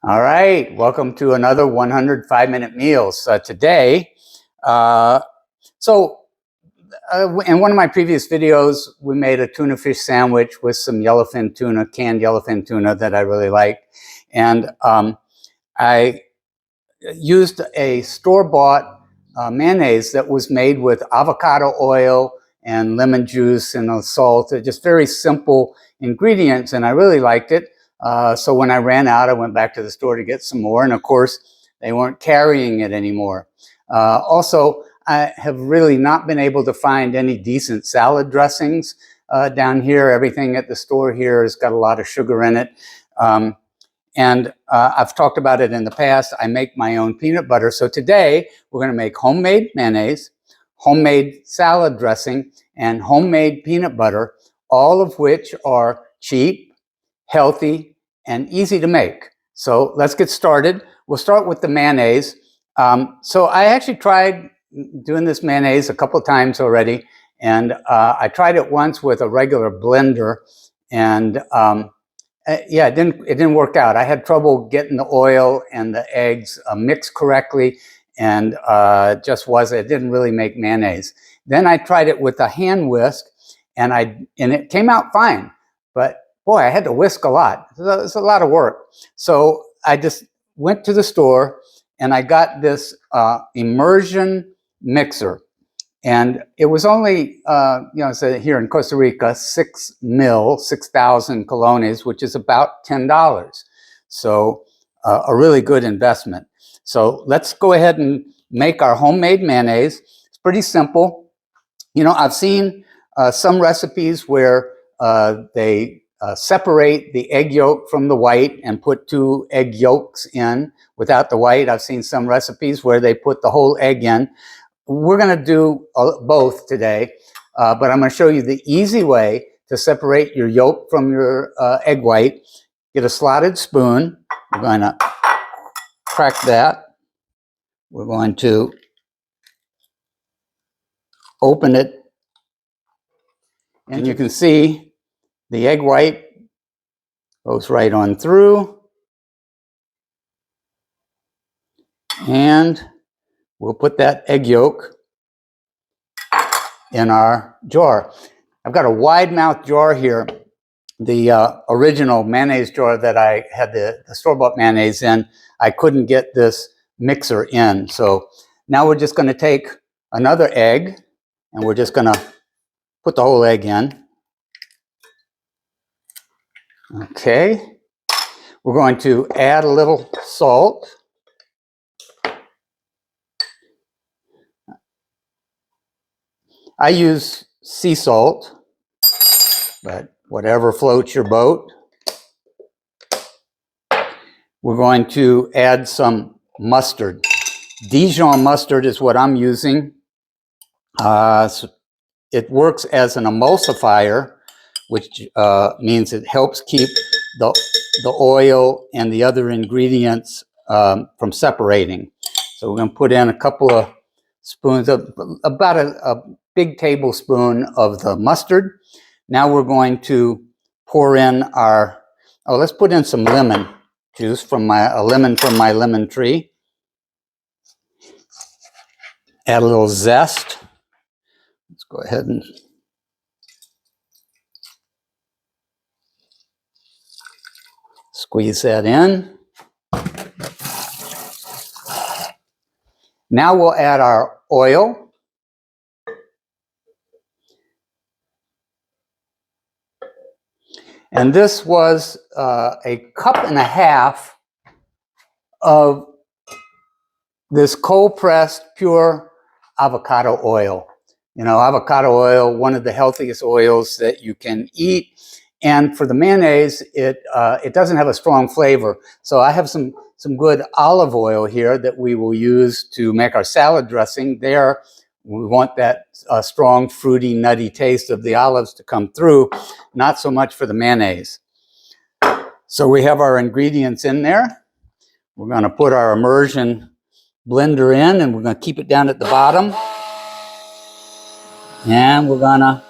All right, welcome to another 105-minute meals. Today, in one of my previous videos, we made a tuna fish sandwich with some yellowfin tuna, canned yellowfin tuna that I really like. And I used a store-bought mayonnaise that was made with avocado oil and lemon juice and salt. Just very simple ingredients, and I really liked it. So when I ran out, I went back to the store to get some more, and of course, they weren't carrying it anymore. Also, I have really not been able to find any decent salad dressings down here. Everything at the store here has got a lot of sugar in it. I've talked about it in the past. I make my own peanut butter. So today, we're going to make homemade mayonnaise, homemade salad dressing, and homemade peanut butter, all of which are cheap, healthy, and easy to make. So let's get started. We'll start with the mayonnaise. So I actually tried doing this mayonnaise a couple of times already, and I tried it once with a regular blender, and yeah, it didn't work out. I had trouble getting the oil and the eggs mixed correctly, and it didn't really make mayonnaise. Then I tried it with a hand whisk, and it came out fine, but boy, I had to whisk a lot. It's a lot of work. So I just went to the store and I got this immersion mixer. And it was only, so here in Costa Rica, 6,000 colones, which is about $10. So a really good investment. So let's go ahead and make our homemade mayonnaise. It's pretty simple. You know, I've seen some recipes where they separate the egg yolk from the white and put 2 egg yolks in without the white. I've seen some recipes where they put the whole egg in. We're going to do both today, but I'm going to show you the easy way to separate your yolk from your egg white. Get a slotted spoon. We're going to crack that. We're going to open it, and you can see the egg white goes right on through, and we'll put that egg yolk in our jar. I've got a wide mouth jar here. The original mayonnaise jar that I had the store-bought mayonnaise in, I couldn't get this mixer in. So now we're just going to take another egg, and we're just going to put the whole egg in. Okay. We're going to add a little salt. I use sea salt, but whatever floats your boat. We're going to add some mustard. Dijon mustard is what I'm using. It works as an emulsifier, which means it helps keep the oil and the other ingredients from separating. So we're going to put in a couple of spoons, about a big tablespoon of the mustard. Now we're going to pour in let's put in some lemon juice from my lemon tree. Add a little zest. Let's go ahead and squeeze that in. Now we'll add our oil. And this was a cup and a half of this cold-pressed pure avocado oil. You know, avocado oil, one of the healthiest oils that you can eat. And for the mayonnaise, it doesn't have a strong flavor. So I have some good olive oil here that we will use to make our salad dressing. There, we want that strong, fruity, nutty taste of the olives to come through, not so much for the mayonnaise. So we have our ingredients in there. We're going to put our immersion blender in, and we're going to keep it down at the bottom. And we're going to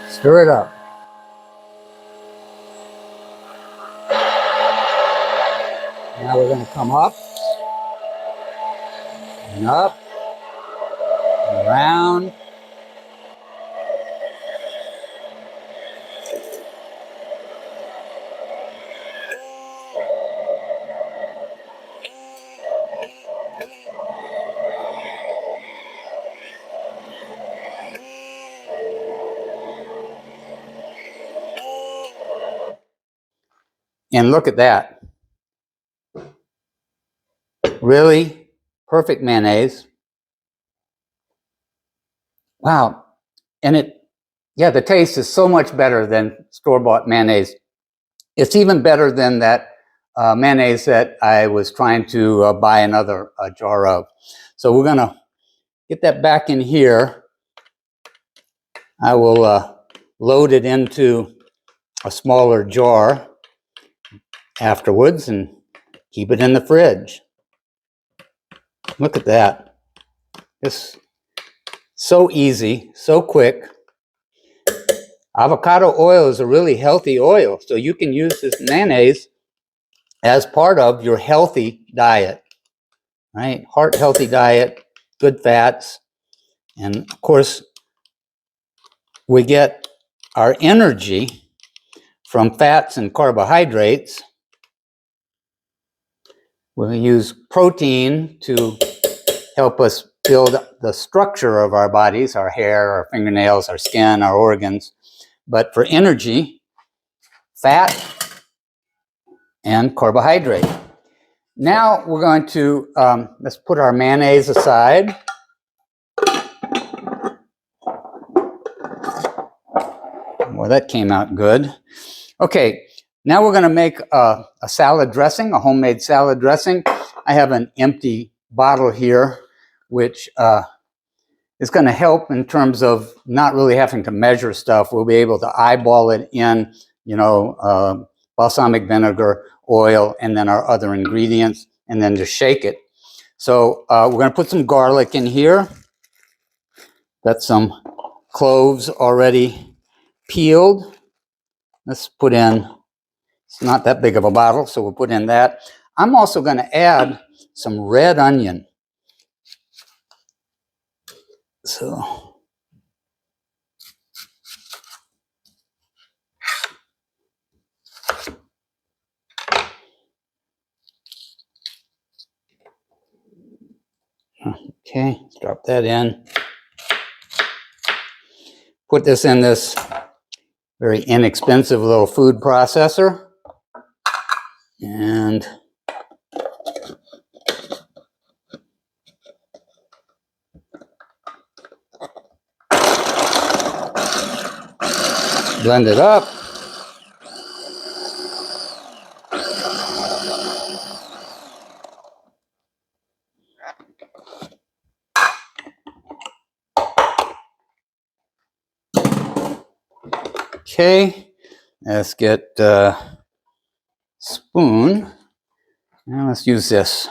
stir it up. Now we're going to come up and up and around. And look at that. Really perfect mayonnaise. Wow. And the taste is so much better than store-bought mayonnaise. It's even better than that mayonnaise that I was trying to buy another jar of. So we're going to get that back in here. I will load it into a smaller jar afterwards and keep it in the fridge. Look at that. It's so easy, so quick. Avocado oil is a really healthy oil, so you can use this mayonnaise as part of your healthy diet, right? Heart healthy diet, good fats, and of course, we get our energy from fats and carbohydrates. We'll use protein to help us build the structure of our bodies, our hair, our fingernails, our skin, our organs. But for energy, fat and carbohydrate. Now we're going to, let's put our mayonnaise aside. Well, that came out good. Okay, now we're going to make a salad dressing, a homemade salad dressing. I have an empty bottle here, which is going to help in terms of not really having to measure stuff. We'll be able to eyeball it in, balsamic vinegar, oil, and then our other ingredients, and then just shake it. So we're going to put some garlic in here. Got some cloves already peeled. Let's put in, it's not that big of a bottle, so we'll put in that. I'm also going to add some red onion. So, okay, let's drop that in. Put this in this very inexpensive little food processor. And blend it up. Okay, let's get a spoon. Now let's use this.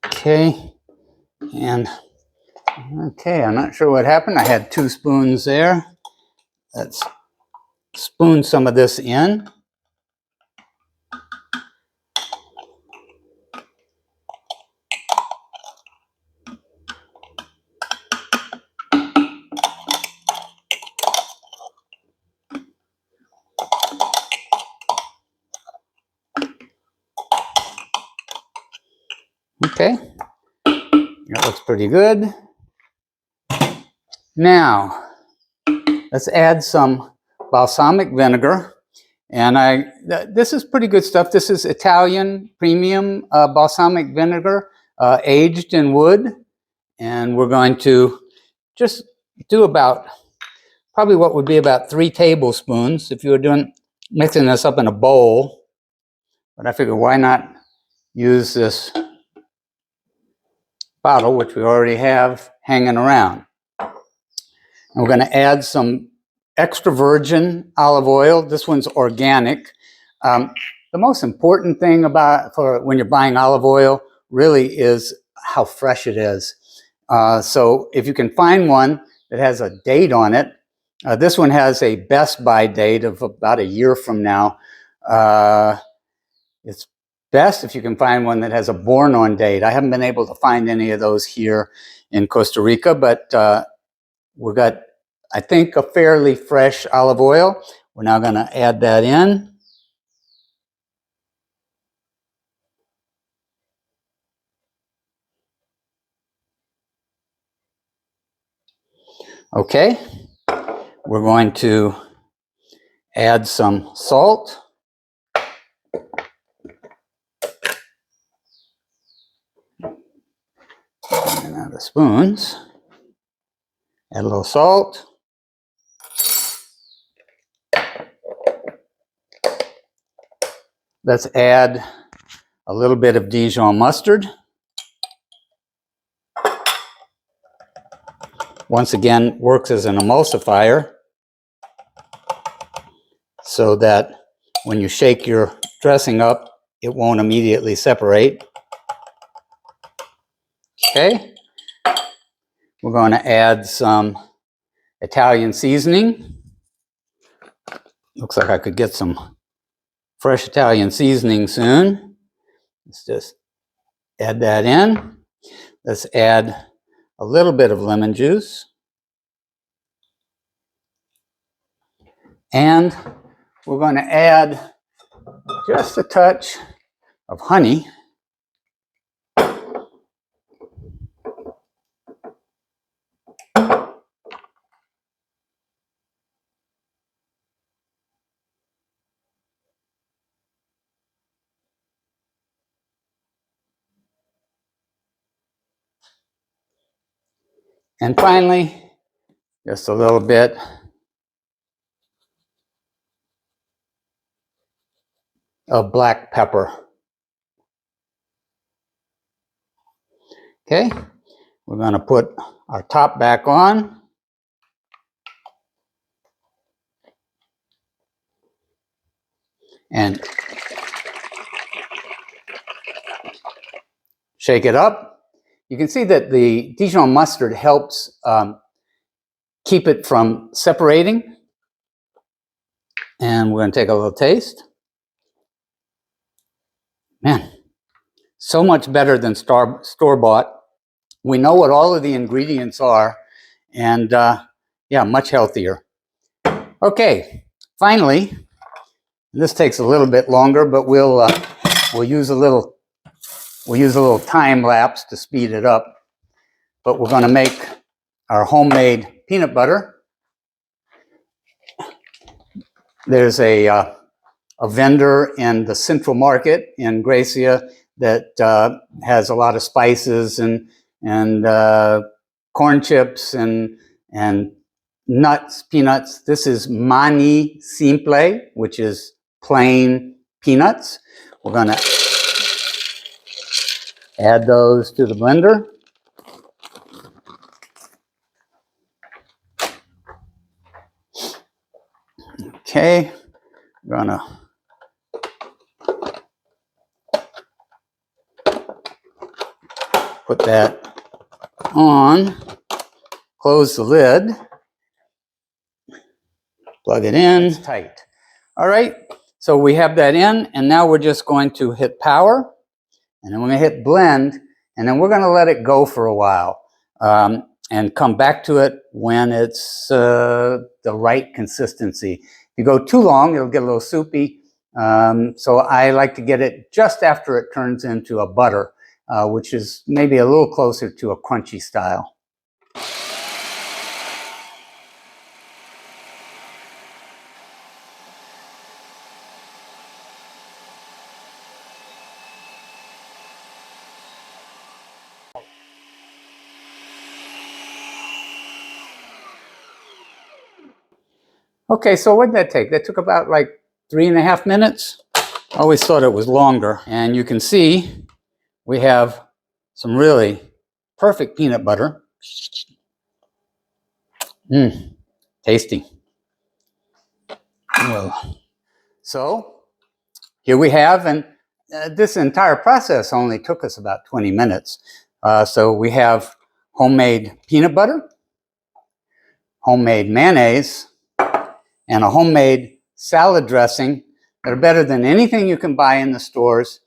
Okay, and okay, I'm not sure what happened. I had 2 spoons there. Let's spoon some of this in. Okay, that looks pretty good. Now, let's add some balsamic vinegar. And this is pretty good stuff. This is Italian premium balsamic vinegar, aged in wood. And we're going to just do about, probably what would be about 3 tablespoons if you were mixing this up in a bowl. But I figured, why not use this bottle, which we already have hanging around. And we're going to add some extra virgin olive oil. This one's organic. The most important thing for when you're buying olive oil really is how fresh it is. So if you can find one that has a date on it, This one has a best by date of about a year from now. It's best if you can find one that has a born on date. I haven't been able to find any of those here in Costa Rica, but we've got, I think, a fairly fresh olive oil. We're now going to add that in. Okay, we're going to add some salt. And out of spoons. Add a little salt. Let's add a little bit of Dijon mustard. Once again, works as an emulsifier so that when you shake your dressing up, it won't immediately separate. Okay, we're going to add some Italian seasoning. Looks like I could get some fresh Italian seasoning soon. Let's just add that in. Let's add a little bit of lemon juice. And we're going to add just a touch of honey. And finally, just a little bit of black pepper. Okay, we're going to put our top back on. And shake it up. You can see that the Dijon mustard helps keep it from separating. And we're going to take a little taste. Man, so much better than store-bought. We know what all of the ingredients are, and yeah, much healthier. Okay, finally, this takes a little bit longer, but we'll use a little time lapse to speed it up. But we're going to make our homemade peanut butter. There's a vendor in the Central Market in Gracia that has a lot of spices and corn chips and nuts, peanuts. This is mani simple, which is plain peanuts. We're going to add those to the blender. Okay, we're going to put that on, close the lid, plug it in. It's tight. All right, so we have that in, and now we're just going to hit power, and then we're going to hit blend, and then we're going to let it go for a while and come back to it when it's the right consistency. If you go too long, it'll get a little soupy. So I like to get it just after it turns into a butter, which is maybe a little closer to a crunchy style. Okay, so what did that take? That took about like 3.5 minutes. I always thought it was longer. And you can see we have some really perfect peanut butter. Tasty. Well, so here we have, and this entire process only took us about 20 minutes. So we have homemade peanut butter, homemade mayonnaise, and a homemade salad dressing that are better than anything you can buy in the stores.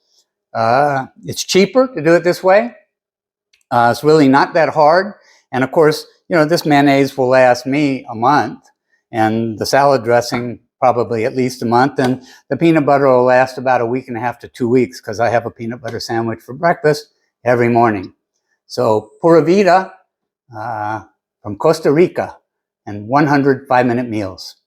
It's cheaper to do it this way. It's really not that hard. And of course, you know, this mayonnaise will last me a month, and the salad dressing probably at least a month, and the peanut butter will last about a week and a half to 2 weeks because I have a peanut butter sandwich for breakfast every morning. So, Pura Vida from Costa Rica and 100 5-minute meals.